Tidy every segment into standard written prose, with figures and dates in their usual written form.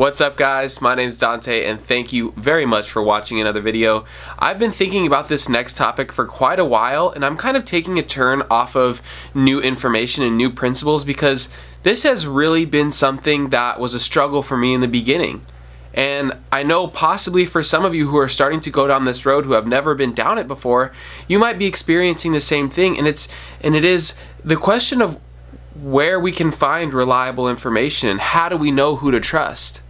What's up, guys? My name is Dante and thank you very much for watching another video. I've been thinking about this next topic for quite a while, and I'm kind of taking a turn off of new information and new principles because this has really been something that was a struggle for me in the beginning. And I know possibly for some of you who are starting to go down this road who have never been down it before, you might be experiencing the same thing, and it is the question of where we can find reliable information and how do we know who to trust.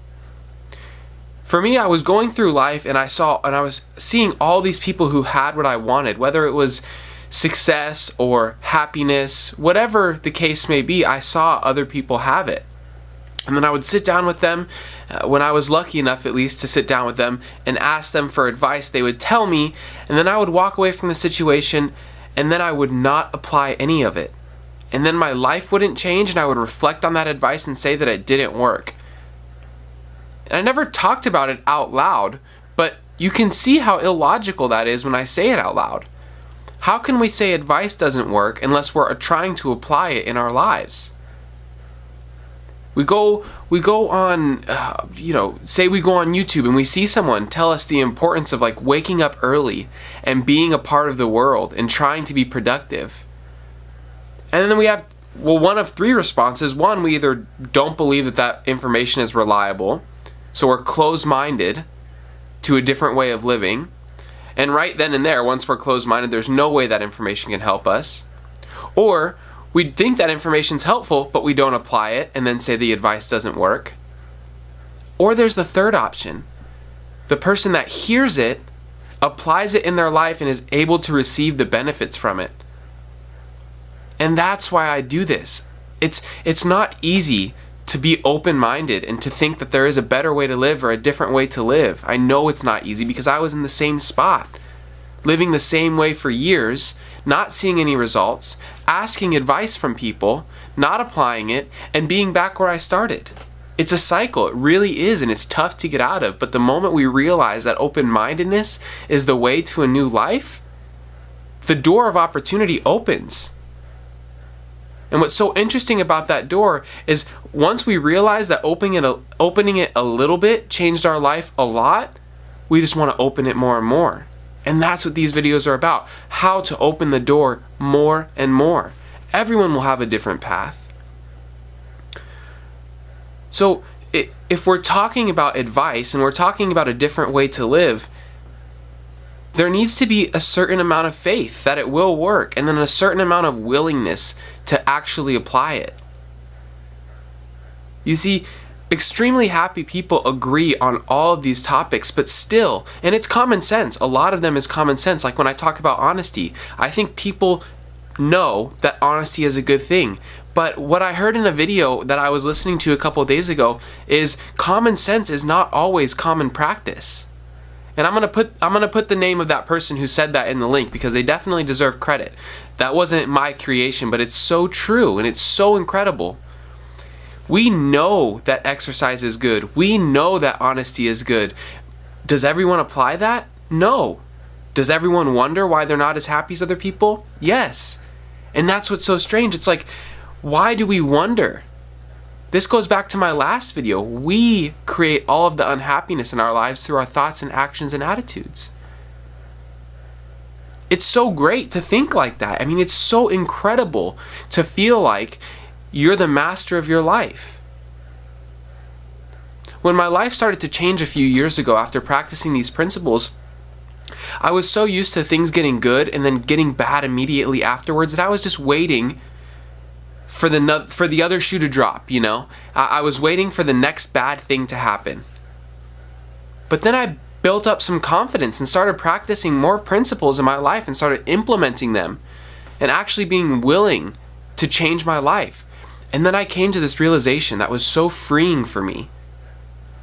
For me, I was going through life and I was seeing all these people who had what I wanted, whether it was success or happiness, whatever the case may be. I saw other people have it. And then I would sit down with them, when I was lucky enough at least to sit down with them and ask them for advice. They would tell me, and then I would walk away from the situation, and then I would not apply any of it. And then my life wouldn't change, and I would reflect on that advice and say that it didn't work. And I never talked about it out loud, but you can see how illogical that is when I say it out loud. How can we say advice doesn't work unless we're trying to apply it in our lives? We go on, say we go on YouTube and we see someone tell us the importance of like waking up early and being a part of the world and trying to be productive. And then we have, one of three responses. One, we either don't believe that information is reliable, so we're closed-minded to a different way of living. And right then and there, once we're closed-minded, there's no way that information can help us. Or we think that information's helpful, but we don't apply it and then say the advice doesn't work. Or there's the third option. The person that hears it, applies it in their life, and is able to receive the benefits from it. And that's why I do this. It's not easy to be open-minded and to think that there is a better way to live or a different way to live. I know it's not easy because I was in the same spot, living the same way for years, not seeing any results, asking advice from people, not applying it, and being back where I started. It's a cycle, it really is, and it's tough to get out of, but the moment we realize that open-mindedness is the way to a new life, the door of opportunity opens. And what's so interesting about that door is once we realize that opening it a little bit changed our life a lot, we just want to open it more and more. And that's what these videos are about, how to open the door more and more. Everyone will have a different path. So if we're talking about advice and we're talking about a different way to live, there needs to be a certain amount of faith that it will work, and then a certain amount of willingness to actually apply it. You see, extremely happy people agree on all of these topics, but still, and it's common sense, a lot of them is common sense. Like when I talk about honesty, I think people know that honesty is a good thing. But what I heard in a video that I was listening to a couple of days ago is common sense is not always common practice. And I'm gonna put the name of that person who said that in the link because they definitely deserve credit. That wasn't my creation, but it's so true and it's so incredible. We know that exercise is good. We know that honesty is good. Does everyone apply that? No. Does everyone wonder why they're not as happy as other people? Yes. And that's what's so strange. It's like, why do we wonder? This goes back to my last video. We create all of the unhappiness in our lives through our thoughts and actions and attitudes. It's so great to think like that. I mean, it's so incredible to feel like you're the master of your life. When my life started to change a few years ago after practicing these principles, I was so used to things getting good and then getting bad immediately afterwards that I was just waiting for the other shoe to drop, I was waiting for the next bad thing to happen. But then I built up some confidence and started practicing more principles in my life and started implementing them and actually being willing to change my life. And then I came to this realization that was so freeing for me,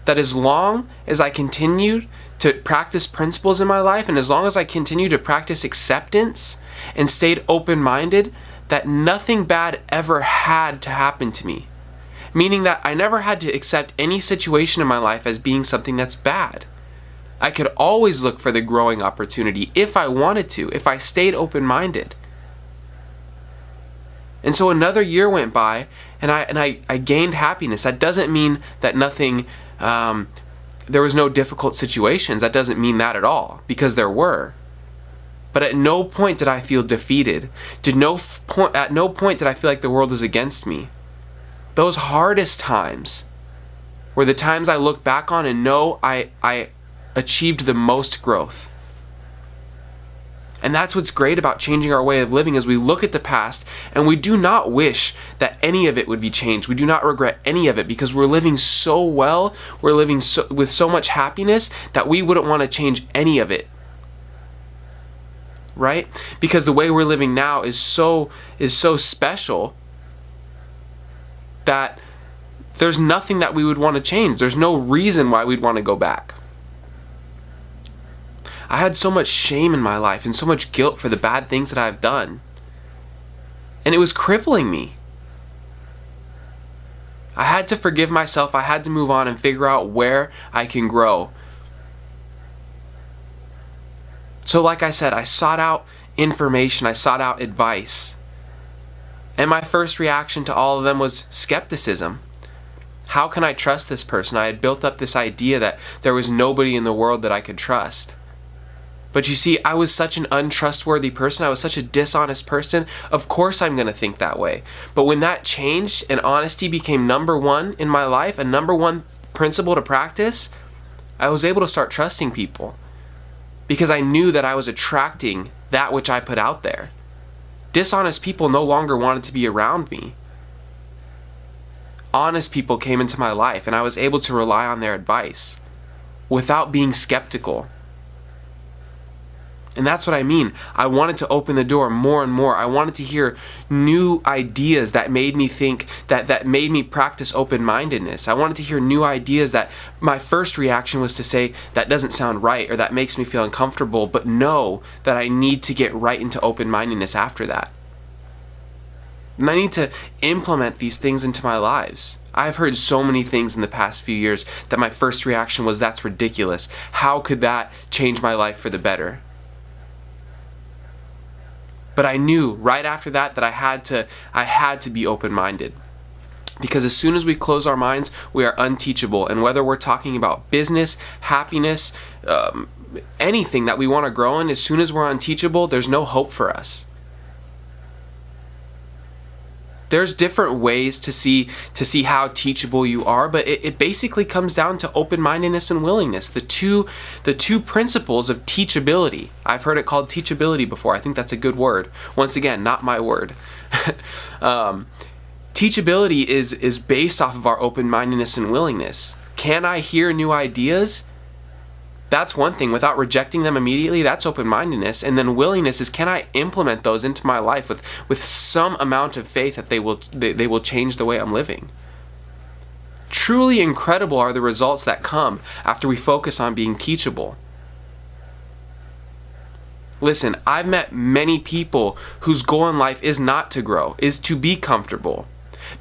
that as long as I continued to practice principles in my life and as long as I continued to practice acceptance and stayed open-minded, that nothing bad ever had to happen to me. Meaning that I never had to accept any situation in my life as being something that's bad. I could always look for the growing opportunity if I wanted to, if I stayed open-minded. And so another year went by and I gained happiness. That doesn't mean that nothing there was no difficult situations. That doesn't mean that at all, because there were. But at no point did I feel defeated. At no point did I feel like the world was against me. Those hardest times were the times I look back on and know I achieved the most growth. And that's what's great about changing our way of living, is we look at the past and we do not wish that any of it would be changed. We do not regret any of it, because we're living so well, we're living with so much happiness that we wouldn't want to change any of it. Right? Because the way we're living now is so special that there's nothing that we would want to change. There's no reason why we'd want to go back. I had so much shame in my life and so much guilt for the bad things that I've done. And it was crippling me. I had to forgive myself. I had to move on and figure out where I can grow. So like I said, I sought out information. I sought out advice. And my first reaction to all of them was skepticism. How can I trust this person? I had built up this idea that there was nobody in the world that I could trust. But you see, I was such an untrustworthy person. I was such a dishonest person. Of course I'm going to think that way. But when that changed and honesty became number one in my life, a number one principle to practice, I was able to start trusting people. Because I knew that I was attracting that which I put out there. Dishonest people no longer wanted to be around me. Honest people came into my life, and I was able to rely on their advice without being skeptical. And that's what I mean. I wanted to open the door more and more. I wanted to hear new ideas that made me think, that made me practice open-mindedness. I wanted to hear new ideas that my first reaction was to say, that doesn't sound right, or that makes me feel uncomfortable, but know that I need to get right into open-mindedness after that. And I need to implement these things into my lives. I've heard so many things in the past few years that my first reaction was, that's ridiculous. How could that change my life for the better? But I knew right after that I had to be open-minded. Because as soon as we close our minds, we are unteachable. And whether we're talking about business, happiness, anything that we want to grow in, as soon as we're unteachable, there's no hope for us. There's different ways to see how teachable you are, but it basically comes down to open-mindedness and willingness. The two principles of teachability. I've heard it called teachability before. I think that's a good word. Once again, not my word. Teachability is based off of our open-mindedness and willingness. Can I hear new ideas? That's one thing. Without rejecting them immediately, that's open-mindedness. And then willingness is, can I implement those into my life with some amount of faith that they will change the way I'm living? Truly incredible are the results that come after we focus on being teachable. Listen, I've met many people whose goal in life is not to grow, is to be comfortable.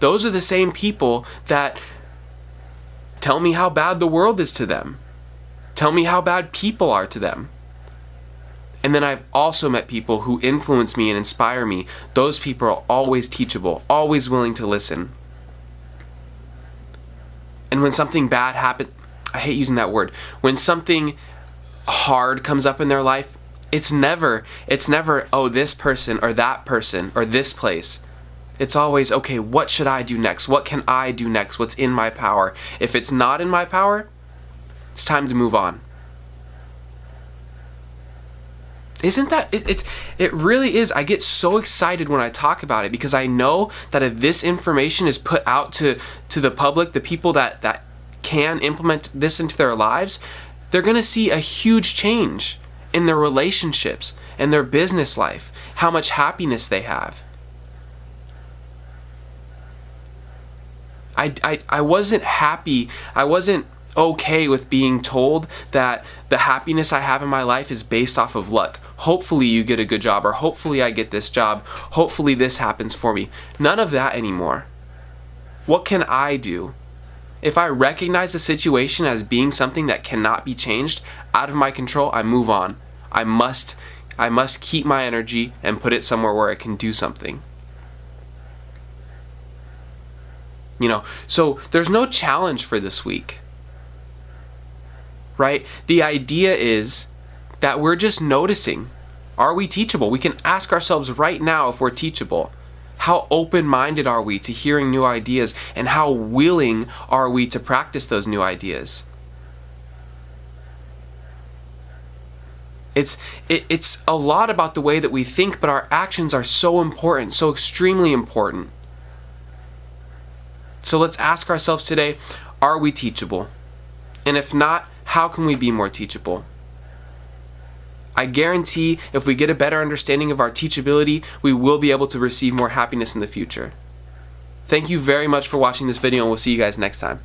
Those are the same people that tell me how bad the world is to them. Tell me how bad people are to them. And then I've also met people who influence me and inspire me. Those people are always teachable, always willing to listen. And when something bad happens, I hate using that word, when something hard comes up in their life, it's never, oh, this person or that person or this place. It's always, okay, what should I do next? What can I do next? What's in my power? If it's not in my power, it's time to move on. Isn't that, it really is. I get so excited when I talk about it, because I know that if this information is put out to the public, the people that can implement this into their lives, they're going to see a huge change in their relationships and their business life, how much happiness they have. I wasn't happy. I wasn't okay with being told that the happiness I have in my life is based off of luck. Hopefully you get a good job, or hopefully I get this job. Hopefully this happens for me. None of that anymore. What can I do? If I recognize the situation as being something that cannot be changed, out of my control, I move on. I must keep my energy and put it somewhere where it can do something. So there's no challenge for this week. right? The idea is that we're just noticing. Are we teachable? We can ask ourselves right now if we're teachable. How open-minded are we to hearing new ideas, and how willing are we to practice those new ideas? It's a lot about the way that we think, but our actions are so important, so extremely important. So let's ask ourselves today, are we teachable? And if not, how can we be more teachable? I guarantee if we get a better understanding of our teachability, we will be able to receive more happiness in the future. Thank you very much for watching this video, and we'll see you guys next time.